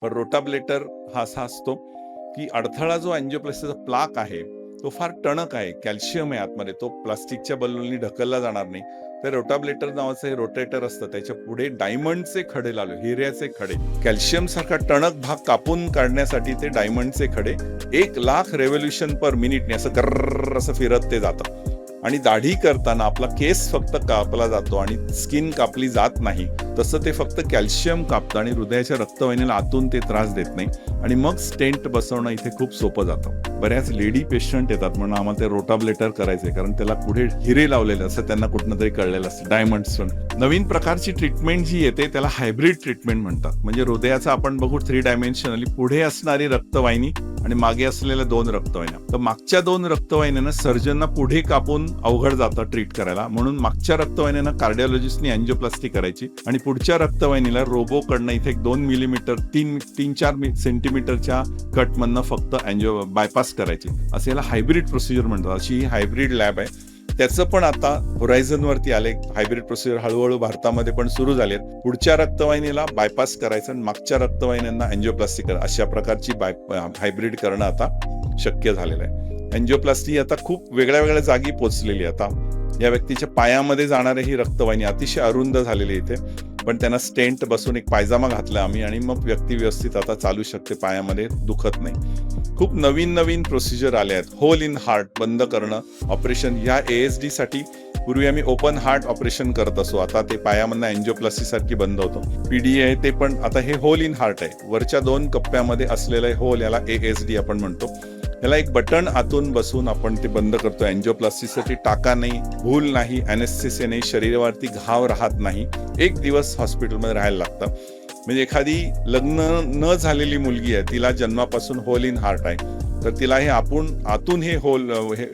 पण रोटाब्लेटर हा असा असतो की अडथळा जो अँजिओप्लास्टीचा प्लाक आहे तो फार टणक आहे, कॅल्शियम आहे आतमध्ये, तो प्लास्टिकच्या बलूननी ढकलला जाणार नाही. तर रोटाब्लेटर नावाचं हे रोटेटर असतं, त्याच्या पुढे डायमंडचे खडे लावले, हिऱ्याचे खडे, कॅल्शियम सारखा टणक भाग कापून काढण्यासाठी ते डायमंडचे खडे 1,00,000 रेव्होल्युशन पर मिनिटने असं कर्र असं फिरत ते जातं. आणि दाढी करताना आपला केस फक्त कापला जातो आणि स्किन कापली जात नाही, तसं ते फक्त कॅल्शियम कापतं आणि हृदयाच्या रक्तवाहिनीला आतून ते त्रास देत नाही. आणि मग स्टेंट बसवणं इथे खूप सोपं जातं. बऱ्याच लेडी पेशंट येतात म्हणून आम्हाला ते रोटाब्लेटर करायचंय, कारण त्याला पुढे हिरे लावलेले असं त्यांना कुठनं तरी कळलेलं असतं, डायमंड्स. नवीन प्रकारची ट्रीटमेंट जी येते त्याला हायब्रिड ट्रीटमेंट म्हणतात. म्हणजे हृदयाचं आपण बघू 3 डायमेन्शनली, पुढे असणारी रक्तवाहिनी आणि मागे असलेल्या 2 रक्तवाहिन्या. तर मागच्या 2 रक्तवाहिन्यांना सर्जनना पुढे कापून अवघड जातं ट्रीट करायला, म्हणून मागच्या रक्तवाहिन्यांना कार्डिओलॉजिस्टनी अँजिओप्लास्टी करायची आणि पुढच्या रक्तवाहिनीला रोबोकडनं इथे 2 मिलीमीटर 3-4 सेंटीमीटरच्या कटमधनं फक्त बायपास करायची. असं याला हायब्रिड प्रोसिजर म्हणतात. अशी ही हायब्रिड लॅब आहे. त्याचं पण आता होरायझनवरती आले हायब्रिड प्रोसिजर, हळूहळू भारतामध्ये पण सुरू झाले. पुढच्या रक्तवाहिनीला बायपास करायचं आणि मागच्या रक्तवाहिन्यांना अँजिओप्लास्टी करायचं, अशा प्रकारची हायब्रिड करणं आता शक्य झालेलं आहे. अँजिओप्लास्टी आता खूप वेगळ्या वेगळ्या जागी पोहोचलेली आहे. आता या व्यक्तीच्या पायामध्ये जाणारी ही रक्तवाहिनी अतिशय अरुंद झालेली इथे, पण त्यांना स्टेंट बसून एक पायजामा घातला आम्ही आणि मग व्यक्ती व्यवस्थित आता चालू शकते, पायामध्ये दुखत नाही. खूप नवीन नवीन प्रोसिजर आले आहेत. होल इन हार्ट बंद करणं ऑपरेशन, ह्या ASD साठी पूर्वी आम्ही ओपन हार्ट ऑपरेशन करत असो, आता ते पायामधनं अँजिओप्लास्टी सारखी बंद होतं. PDA आहे ते पण आता हे होल इन हार्ट आहे. वरच्या 2 कप्प्यामध्ये असलेलं होल, याला ASD आपण म्हणतो. याला एक बटन आतून बसून आपण ते बंद करतो. अँजिओप्लास्टीसाठी टाका नाही, भूल नाही, अनेस्थेसिया नाही, शरीरावरती घाव राहत नाही. 1 दिवस हॉस्पिटलमध्ये राहायला लागतं. म्हणजे एखादी लग्न न झालेली मुलगी आहे, तिला जन्मापासून होल इन हार्ट आहे, तर तिला हे आतून हे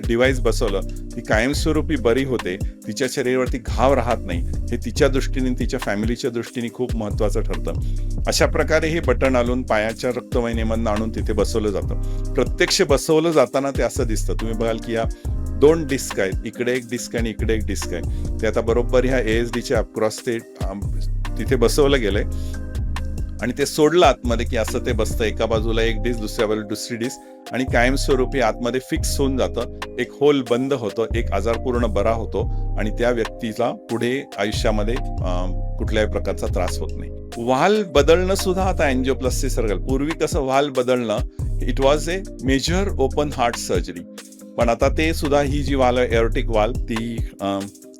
डिव्हाइस बसवलं, ती कायमस्वरूपी बरी होते, तिच्या शरीरावरती घाव राहत नाही. हे तिच्या दृष्टीने, तिच्या फॅमिलीच्या दृष्टीने खूप महत्त्वाचं ठरतं. अशा प्रकारे हे बटन आणून पायाच्या रक्तवाहिनीमधून आणून तिथे बसवलं जातं. प्रत्यक्ष बसवलं जाताना ते असं दिसतं. तुम्ही बघाल की या 2 डिस्क आहेत, इकडे एक डिस्क आणि इकडे एक डिस्क आहे. ते आता बरोबर ह्या ASDच्या अक्रॉस ते तिथे बसवलं गेलंय आणि ते सोडलं आतमध्ये की असं ते बसतं. एका बाजूला एक डिस्क, दुसऱ्या बाजूला दुसरी डिस्क, आणि कायमस्वरूपी आतमध्ये फिक्स होऊन जातं. एक होल बंद होतो, एक आजार पूर्ण बरा होतो आणि त्या व्यक्तीला पुढे आयुष्यामध्ये कुठल्याही प्रकारचा त्रास होत नाही. वाल बदलणं सुद्धा आता अँजिओप्लास्टी सारखं. पूर्वी कसं वाल बदलणं it was a major open heart surgery, पण आता ते सुद्धा, ही जी वाल आहे एअरोटिक वाल, ती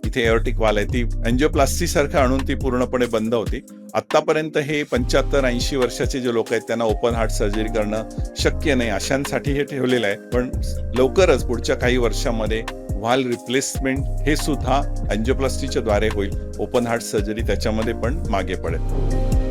इथे एअरोटिक वाल आहे, ती अँजिओप्लास्टी सारखं आणून ती पूर्णपणे बंद होती. आतापर्यंत हे 75-80 वर्षाचे जे लोक आहेत त्यांना ओपन हार्ट सर्जरी करणं शक्य नाही, अशांसाठी हे ठेवलेलं आहे. पण लवकरच पुढच्या काही वर्षांमध्ये वाल रिप्लेसमेंट हे सुद्धा अँजिओप्लास्टीच्या द्वारे होईल. ओपन हार्ट सर्जरी त्याच्यामध्ये पण मागे पडेल.